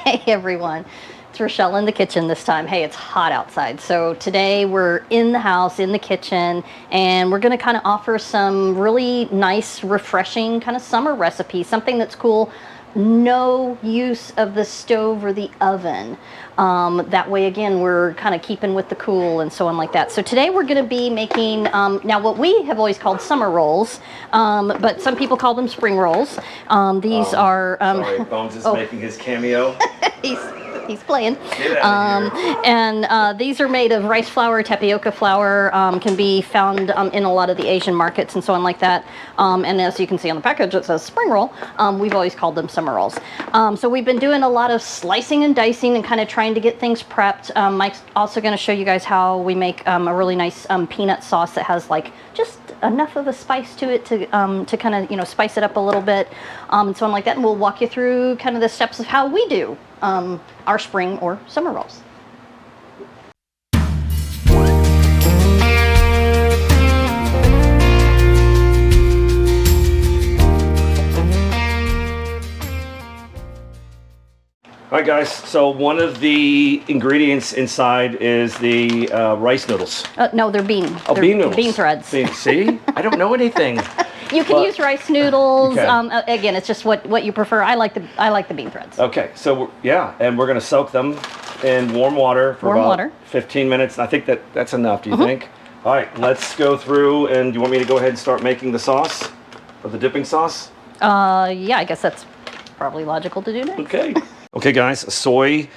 Hey everyone, it's Rochelle in the kitchen this time. Hey, it's hot outside. So today we're in the house, in the kitchen, and we're gonna kind of offer some really nice, refreshing kind of summer recipes, something that's cool. No use of the stove or the oven. That way, again, we're kind of keeping with the cool and so on like that. So today we're going to be making, now what we have always called summer rolls, but some people call them spring rolls. These are... sorry, Bones is making his cameo. He's playing. And these are made of rice flour, tapioca flour, can be found in a lot of the Asian markets and so on like that. And as you can see on the package, it says spring roll. We've always called them summer rolls. So we've been doing a lot of slicing and dicing and kind of trying to get things prepped. Mike's also going to show you guys how we make a really nice peanut sauce that has like just enough of a spice to it to kind of, you know, spice it up a little bit and so on like that. And we'll walk you through kind of the steps of how we do our spring or summer rolls. All right, guys, so one of the ingredients inside is the rice noodles. No, they're bean. Oh, bean noodles. Bean threads. See? I don't know anything. You can use rice noodles. Okay. Again, it's just what you prefer. I like the bean threads. Okay, so yeah, and we're gonna soak them in warm water for about 15 minutes. I think that's enough. Do you think? All right, let's go through. And do you want me to go ahead and start making the sauce, or the dipping sauce? Yeah, I guess that's probably logical to do next. Okay. Okay, guys, soy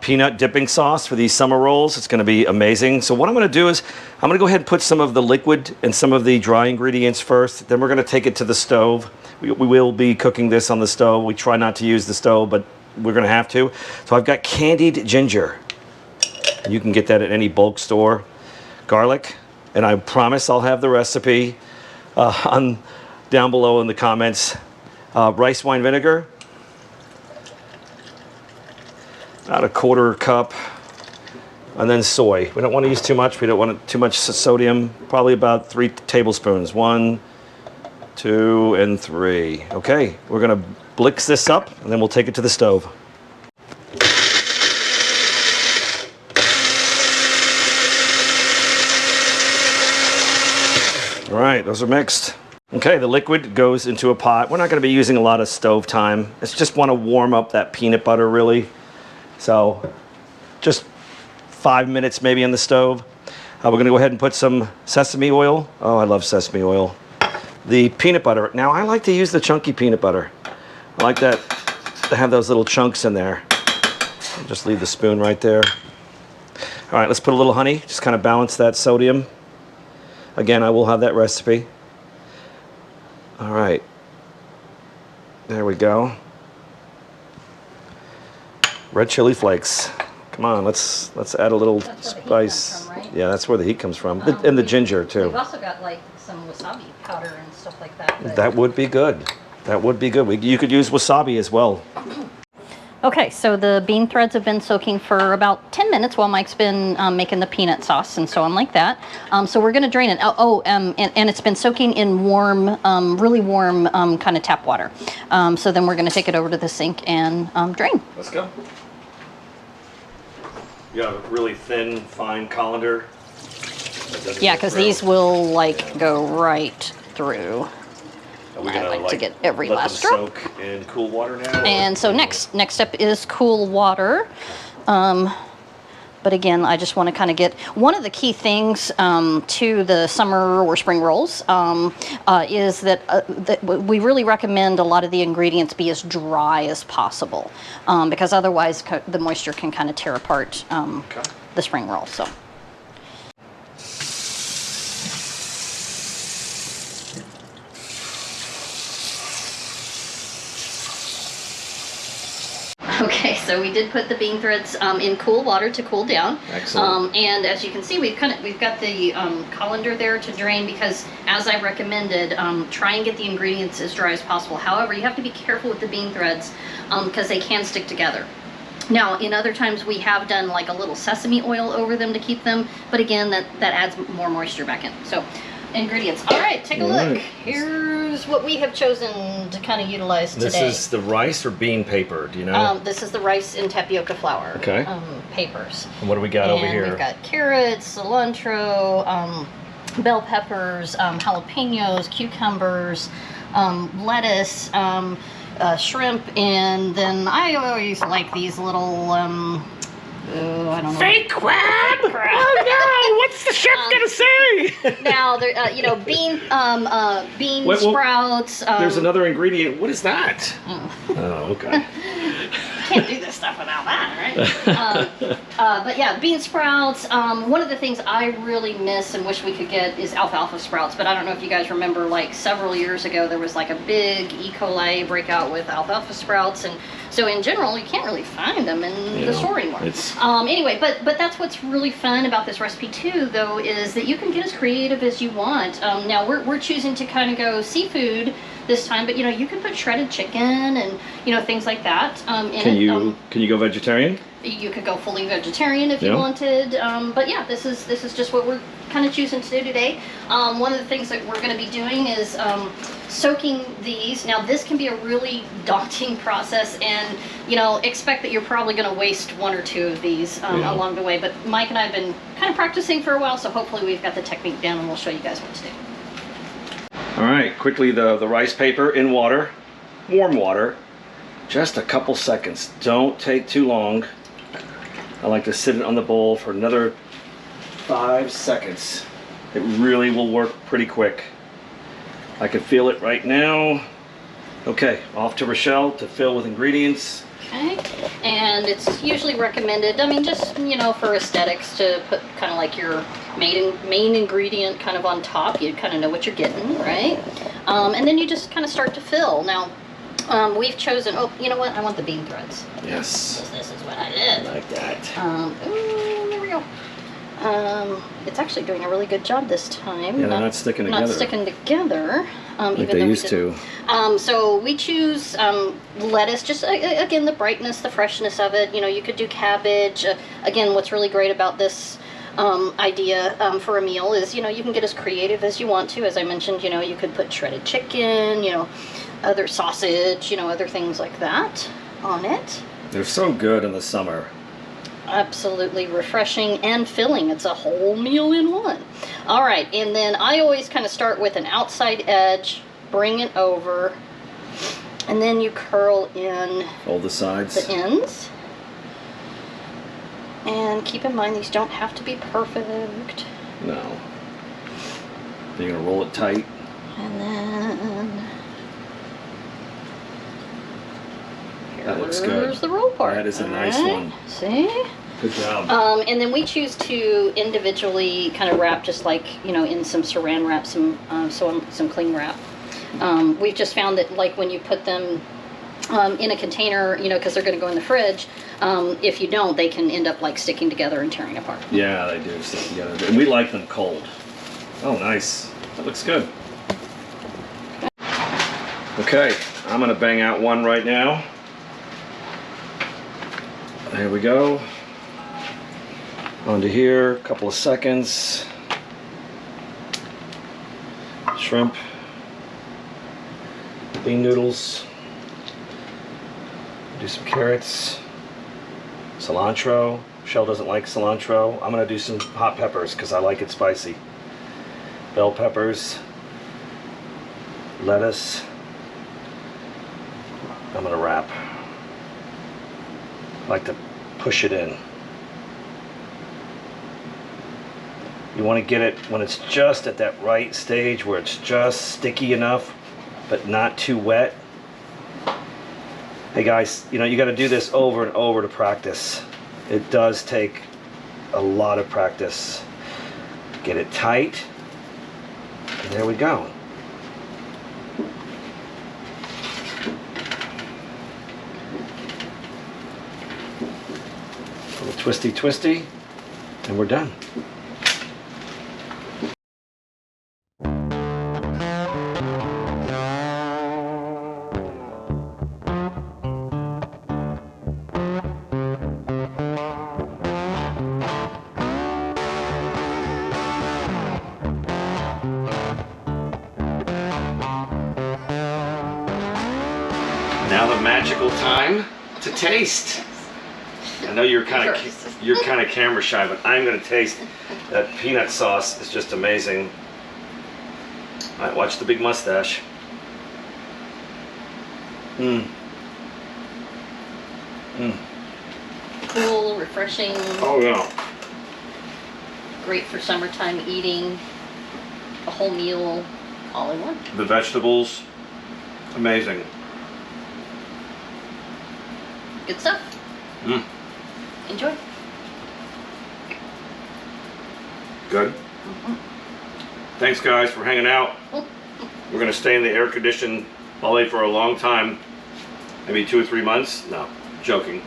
peanut dipping sauce for these summer rolls. It's going to be amazing. So what I'm going to do is I'm going to go ahead and put some of the liquid and some of the dry ingredients first. Then we're going to take it to the stove. We will be cooking this on the stove. We try not to use the stove, but we're going to have to. So I've got candied ginger. You can get that at any bulk store. Garlic, and I promise I'll have the recipe down below in the comments. Rice wine vinegar. About a quarter cup, and then soy. We don't want to use too much. We don't want too much sodium. Probably about 3 tablespoons. 1, 2, and 3. Okay, we're gonna blitz this up, and then we'll take it to the stove. All right, those are mixed. Okay, the liquid goes into a pot. We're not gonna be using a lot of stove time. It's just want to warm up that peanut butter, really. So just 5 minutes maybe on the stove. We're going to go ahead and put some sesame oil. Oh, I love sesame oil. The peanut butter. Now, I like to use the chunky peanut butter. I like that to have those little chunks in there. I'll just leave the spoon right there. All right, let's put a little honey. Just kind of balance that sodium. Again, I will have that recipe. All right. There we go. Red chili flakes. Come on, let's add a little spice. From, right? Yeah, that's where the heat comes from. And the ginger too. We've also got like some wasabi powder and stuff like that. That would be good. That would be good. You could use wasabi as well. Okay, so the bean threads have been soaking for about 10 minutes while Mike's been making the peanut sauce and so on like that. So we're going to drain it. And it's been soaking in warm, really warm kind of tap water. So then we're going to take it over to the sink and drain. Let's go. You got a really thin, fine colander. Yeah, because these will like go right through. Are we I gonna like to get every last drop. Soak in cool water now? And so next step is cool water. But again, I just want to kind of get, one of the key things to the summer or spring rolls is that we really recommend a lot of the ingredients be as dry as possible because otherwise the moisture can kind of tear apart the spring roll. So. Okay, so we did put the bean threads in cool water to cool down. Excellent. And as you can see, we've got the colander there to drain because, as I recommended, try and get the ingredients as dry as possible. However, you have to be careful with the bean threads because they can stick together. Now, in other times, we have done like a little sesame oil over them to keep them, but again, that adds more moisture back in. So ingredients. All right, take a look. Here's what we have chosen to kind of utilize today. This is the rice or bean paper, do you know? This is the rice and tapioca flour papers. And what do we got over here? We've got carrots, cilantro, bell peppers, jalapenos, cucumbers, lettuce, shrimp, and then I always like these little, I don't know. Fake crab! Oh no! What's the chef gonna say? Now, there, bean sprouts. There's another ingredient. What is that? Oh, okay. Can't do this stuff without that, right? But yeah, bean sprouts. One of the things I really miss and wish we could get is alfalfa sprouts. But I don't know if you guys remember, like several years ago, there was like a big E. coli breakout with alfalfa sprouts, and so in general, you can't really find them in the store anymore. Anyway, but that's what's really fun about this recipe too, though, is that you can get as creative as you want. Now we're choosing to kind of go seafood this time, but you can put shredded chicken and things like that. Can you go vegetarian? You could go fully vegetarian if you wanted, but yeah, this is just what we're kind of choosing to do today. One of the things that we're going to be doing is soaking these. Now this can be a really daunting process, and expect that you're probably going to waste one or two of these along the way, but Mike and I have been kind of practicing for a while, so hopefully we've got the technique down and we'll show you guys what to do. All right, quickly the rice paper in water, warm water, just a couple seconds. Don't take too long. I like to sit it on the bowl for another 5 seconds. It really will work pretty quick. I can feel it right now. Okay, off to Rochelle to fill with ingredients. Okay, and it's usually recommended, just, for aesthetics, to put kind of like your main ingredient kind of on top. You kind of know what you're getting, right? And then you just kind of start to fill. Now, we've chosen, you know what? I want the bean threads. Yes. This is what I did. Like that. Ooh, there we go. It's actually doing a really good job this time. Yeah, they're not sticking together. Not sticking together. Like even they though used to. So we choose lettuce, just again, the brightness, the freshness of it. You could do cabbage. Again, what's really great about this idea for a meal is, you can get as creative as you want to. As I mentioned, you could put shredded chicken, other sausage, other things like that on it. They're so good in the summer. Absolutely refreshing and filling. It's a whole meal in one. All right, and then I always kind of start with an outside edge, bring it over, and then you curl in all the sides, the ends. And keep in mind, these don't have to be perfect. No. You're gonna roll it tight. And then that looks good. Here's the roll part. That is a nice one. See? Good job. And then we choose to individually kind of wrap, just like, in some saran wrap, some cling wrap. We've just found that, like, when you put them in a container, because they're going to go in the fridge, if you don't, they can end up like sticking together and tearing apart. Yeah, they do stick together. And we like them cold. Oh, nice. That looks good. Okay, I'm going to bang out one right now. There we go. Onto here, a couple of seconds. Shrimp. Bean noodles. Do some carrots. Cilantro. Rochelle doesn't like cilantro. I'm going to do some hot peppers because I like it spicy. Bell peppers. Lettuce. I'm going to wrap. I like to push it in. You want to get it when it's just at that right stage where it's just sticky enough but not too wet. Hey guys, you got to do this over and over to practice. It does take a lot of practice. Get it tight. And there we go. A little twisty, and we're done. magical time to taste. I know you're kind of camera shy, but I'm gonna taste that peanut sauce. It's just amazing. All right, watch the big mustache. Mmm. Mmm. Cool, refreshing. Oh yeah. Great for summertime eating. A whole meal, all in one. The vegetables, amazing. Good stuff. Mmm. Enjoy. Good. Thanks guys for hanging out. We're gonna stay in the air-conditioned Bali for a long time. Maybe 2 or 3 months. No, joking.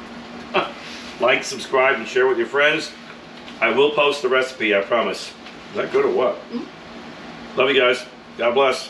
Like, subscribe, and share with your friends. I will post the recipe, I promise. Is that good or what? Love you guys. God bless.